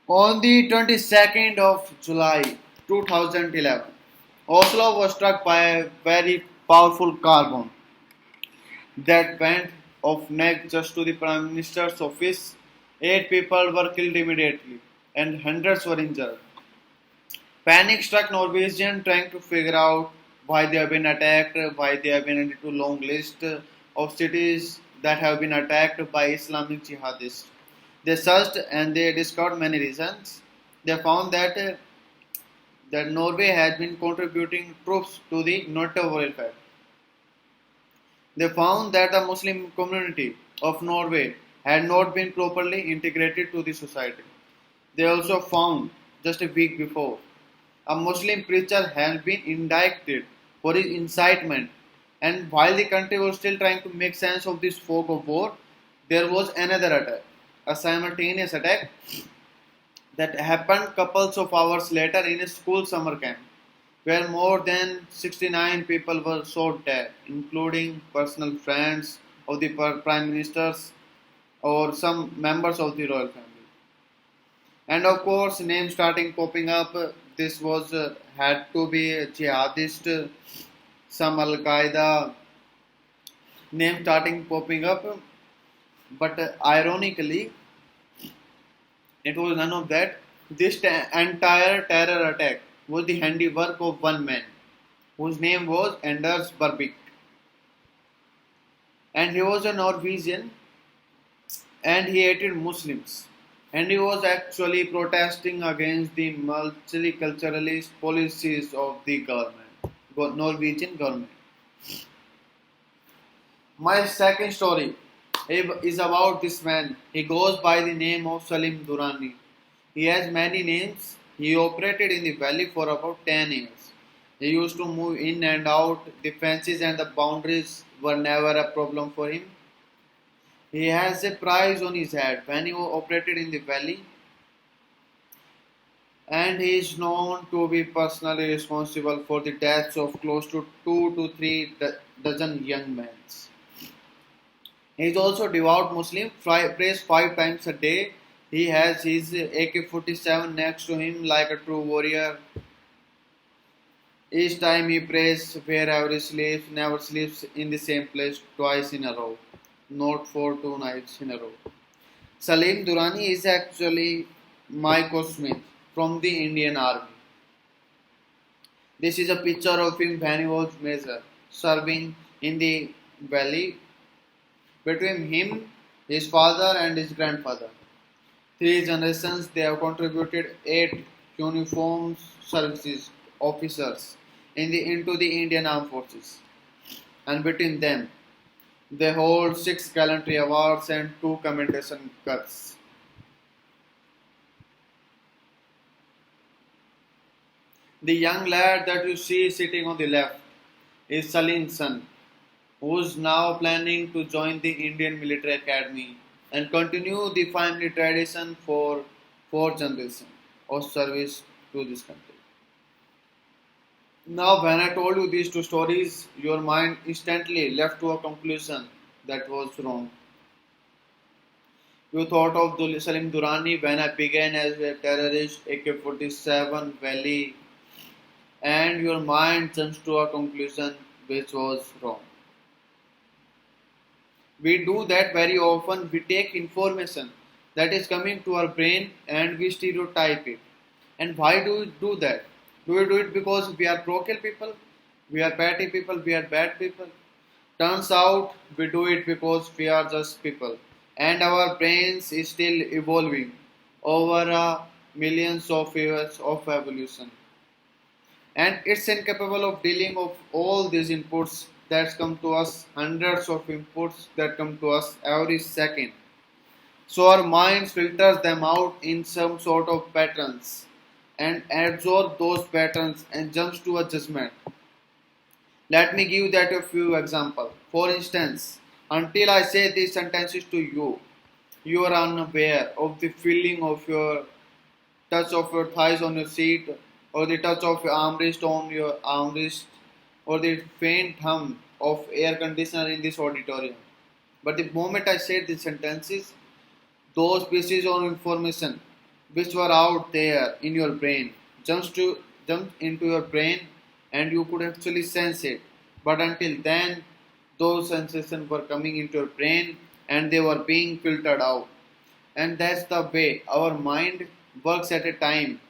On the 22nd of July 2011, Oslo was struck by a very powerful car bomb that went off next just to the Prime Minister's office. 8 people were killed immediately and hundreds were injured. Panic struck Norwegians trying to figure out why they have been attacked, why they have been into a long list of cities that have been attacked by Islamic jihadists. They searched and they discovered many reasons. They found that Norway has been contributing troops to the NATO warfare. They found that the Muslim community of Norway had not been properly integrated to the society. They also found, just a week before, a Muslim preacher had been indicted for his incitement. And while the country was still trying to make sense of this fog of war, there was another attack, a simultaneous attack that happened couples of hours later in a school summer camp, where more than 69 people were shot dead, including personal friends of the prime ministers or some members of the royal family. And of course, names starting popping up. This was had to be a jihadist, some Al Qaeda name starting popping up. But ironically, it was none of that. This entire terror attack was the handiwork of one man, whose name was Anders Breivik, and he was a Norwegian, and he hated Muslims, and he was actually protesting against the multiculturalist policies of the Norwegian government. My second story is about this man. He goes by the name of Salim Durrani. He has many names. He operated in the valley for about 10 years. He used to move in and out. The fences and the boundaries were never a problem for him. He has a price on his head when he operated in the valley, and he is known to be personally responsible for the deaths of close to 2 to 3 dozen young men. He is also devout Muslim, prays 5 times a day. He has his AK-47 next to him like a true warrior. Each time he prays wherever he sleeps, never sleeps in the same place twice in a row, not for 2 nights in a row. Salim Durrani is actually Michael Smith from the Indian Army. This is a picture of him when he was major, serving in the valley. Between him, his father, and his grandfather, 3 generations, they have contributed 8 uniformed services officers into the Indian Armed Forces. And between them, they hold 6 gallantry awards and 2 commendation cuts. The young lad that you see sitting on the left is Salim's son, who is now planning to join the Indian Military Academy and continue the family tradition for 4 generations of service to this country. Now, when I told you these two stories, your mind instantly left to a conclusion that was wrong. You thought of Salim Durrani when I began as a terrorist, AK-47, Valley, and your mind jumps to a conclusion which was wrong. We do that very often. We take information that is coming to our brain and we stereotype it. And why do we do that? Do we do it because we are broken people? We are petty people? We are bad people? Turns out we do it because we are just people. And our brains is still evolving over millions of years of evolution. And it's incapable of dealing of all these inputs that come to us, hundreds of inputs that come to us every second. So our minds filters them out in some sort of patterns and absorb those patterns and jumps to a judgment. Let me give that a few examples. For instance, until I say these sentences to you, you are unaware of the feeling of your touch of your thighs on your seat, or the touch of your armrest on your armrest, or the faint hum of air conditioner in this auditorium. But the moment I said these sentences, those pieces of information which were out there in your brain jumped into your brain, and you could actually sense it. But until then, those sensations were coming into your brain and they were being filtered out. And that's the way our mind works at a time.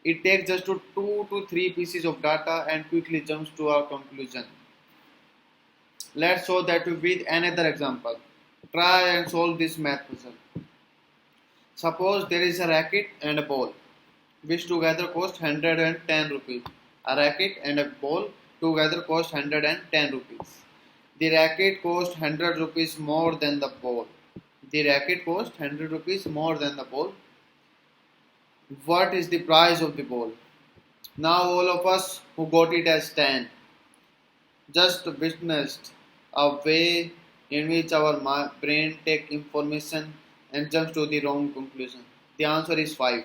It takes just to 2 to 3 pieces of data and quickly jumps to our conclusion. Let's show that with another example. Try and solve this math puzzle. Suppose there is a racket and a ball, which together cost 110 rupees. A racket and a ball together cost 110 rupees. The racket cost 100 rupees more than the ball. The racket cost 100 rupees more than the ball. What is the price of the ball? Now all of us who got it as 10 just witnessed a way in which our brain takes information and jumps to the wrong conclusion. The answer is 5.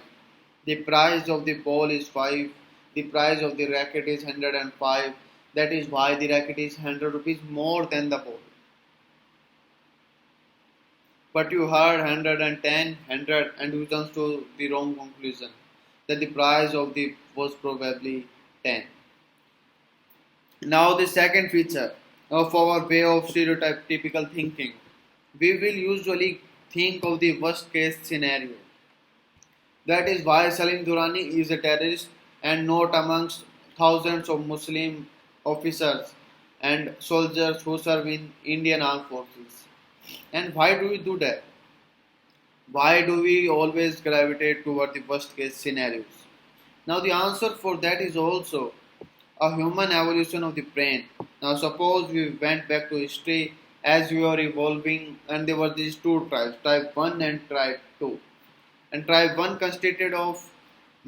The price of the ball is 5. The price of the racket is 105. That is why the racket is 100 rupees more than the ball. But you heard 110, 100 and you jumped to the wrong conclusion. That the price of the was probably 10. Now the second feature of our way of stereotypical thinking. We will usually think of the worst case scenario. That is why Salim Durrani is a terrorist and not amongst thousands of Muslim officers and soldiers who serve in Indian Armed Forces. And why do we do that? Why do we always gravitate toward the worst case scenarios? Now the answer for that is also a human evolution of the brain. Now suppose we went back to history as we were evolving and there were these two tribes, tribe 1 and tribe 2. And tribe 1 consisted of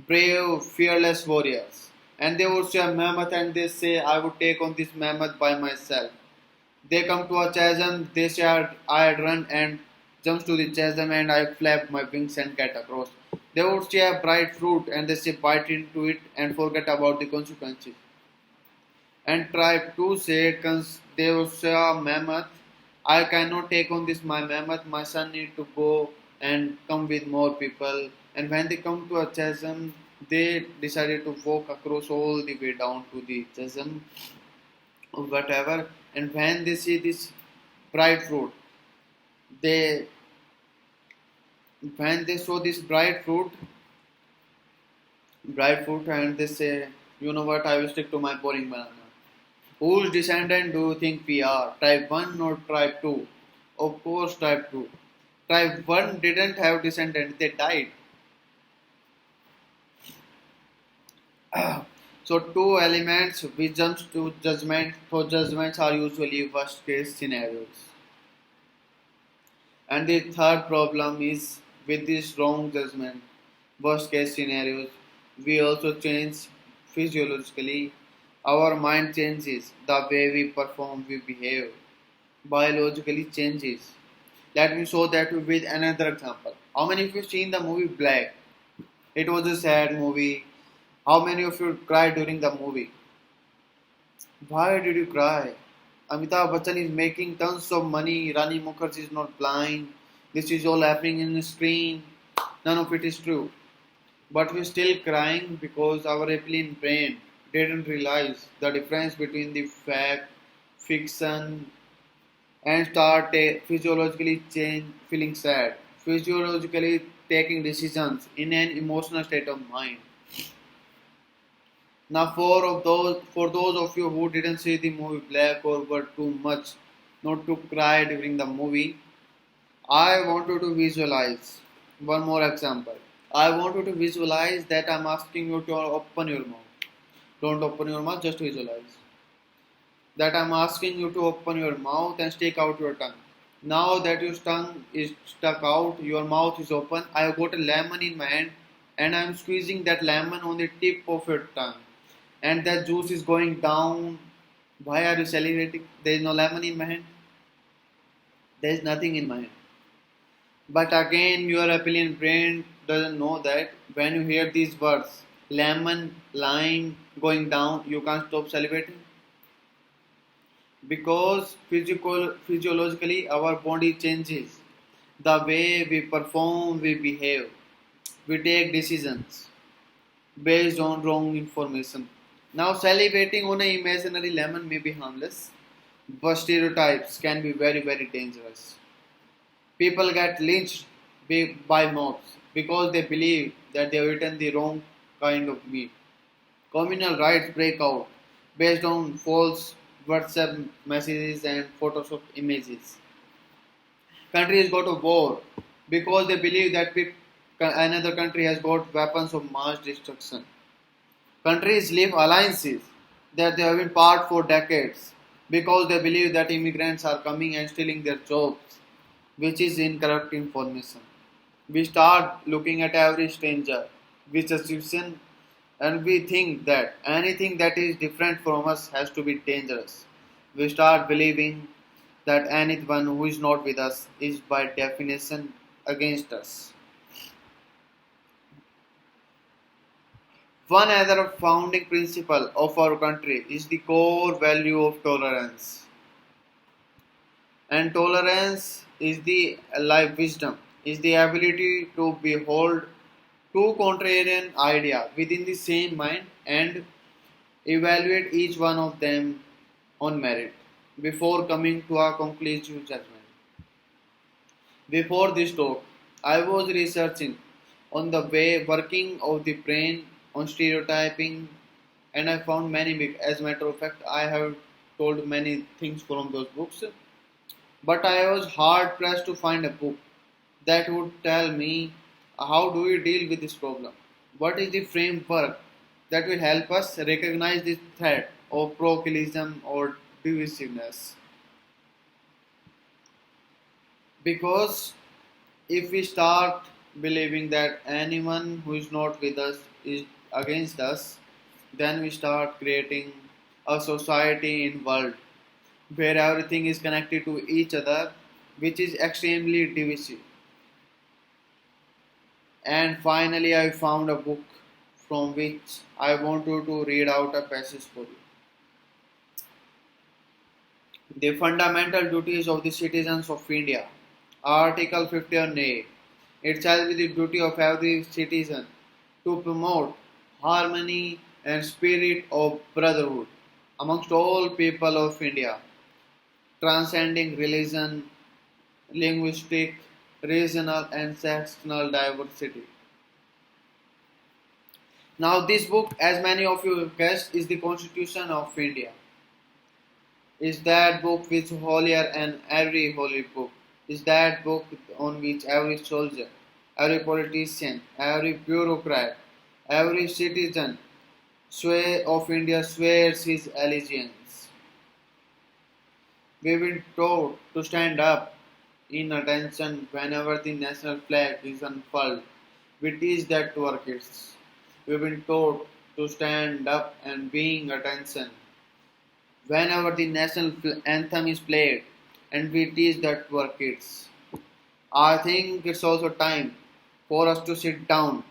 brave, fearless warriors. And they would see a mammoth and they say, I would take on this mammoth by myself. They come to a chasm, they say, I'd run and jumps to the chasm and I flap my wings and get across. They would see a bright fruit and they say, bite into it and forget about the consequences. And tribe 2 said, they would say a mammoth, I cannot take on this my mammoth, my son need to go and come with more people. And when they come to a chasm, they decided to walk across all the way down to the chasm or whatever. And when they see this bright fruit, they when they saw this bright fruit, and they say, you know what, I will stick to my boring banana. Whose descendant do you think we are? Tribe 1 or tribe 2? Of course, tribe 2. Tribe 1 didn't have descendants, they died. So two elements which jumps to judgment, so judgments are usually worst case scenarios. And the third problem is with this wrong judgment, worst case scenarios, we also change physiologically. Our mind changes, the way we perform, we behave, biologically changes. Let me show that with another example. How many of you seen the movie Black? It was a sad movie. How many of you cried during the movie? Why did you cry? Amitabh Bachchan is making tons of money. Rani Mukherjee is not blind. This is all happening in the screen. None of it is true. But we're still crying because our reptilian brain didn't realize the difference between the fact, fiction, and start physiologically change, feeling sad, physiologically taking decisions in an emotional state of mind. Now, for those of you who didn't see the movie Black or were too much not to cry during the movie, I want you to visualize one more example. I want you to visualize that I'm asking you to open your mouth. Don't open your mouth, just visualize. That I'm asking you to open your mouth and stick out your tongue. Now that your tongue is stuck out, your mouth is open. I have got a lemon in my hand and I'm squeezing that lemon on the tip of your tongue. And that juice is going down. Why are you celebrating? There is no lemon in my hand. There is nothing in my hand. But again, your reptilian brain doesn't know that when you hear these words, lemon, lime, going down, you can't stop celebrating. Because physiologically our body changes. The way we perform, we behave. we take decisions based on wrong information. Now, salivating on an imaginary lemon may be harmless, but stereotypes can be very, very dangerous. People get lynched by mobs because they believe that they have eaten the wrong kind of meat. Communal riots break out based on false WhatsApp messages and Photoshop images. Countries go to war because they believe that another country has got weapons of mass destruction. Countries leave alliances that they have been part for decades because they believe that immigrants are coming and stealing their jobs, which is incorrect information. We start looking at every stranger with suspicion and we think that anything that is different from us has to be dangerous. We start believing that anyone who is not with us is by definition against us. One other founding principle of our country is the core value of tolerance. And tolerance is the life wisdom, is the ability to behold two contrarian ideas within the same mind and evaluate each one of them on merit before coming to a conclusive judgment. Before this talk, I was researching on the way working of the brain on stereotyping and I found many big. As a matter of fact, I have told many things from those books, but I was hard pressed to find a book that would tell me how do we deal with this problem. What is the framework that will help us recognize this threat of parochialism or divisiveness? Because if we start believing that anyone who is not with us is against us, then we start creating a society in world where everything is connected to each other, which is extremely divisive. And finally, I found a book from which I want you to read out a passage for you. The fundamental duties of the citizens of India. Article 51A. It shall be the duty of every citizen to promote harmony and spirit of brotherhood amongst all people of India, transcending religion, linguistic, regional, and sectional diversity. Now, this book, as many of you have guessed, is the Constitution of India. Is that book which holier and every holy book? Is that book on which every soldier, every politician, every bureaucrat, every citizen of India swears his allegiance? We've been taught to stand up in attention whenever the national flag is unfurled. We teach that to our kids. We've been taught to stand up and being attention whenever the national anthem is played, and we teach that to our kids. I think it's also time for us to sit down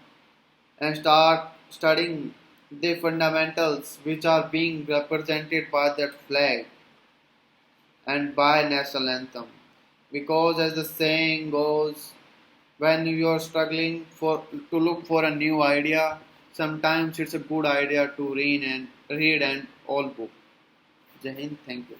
and start studying the fundamentals which are being represented by that flag and by national anthem. Because as the saying goes, when you are struggling to look for a new idea, sometimes it's a good idea to read and all book. Jai Hind, thank you.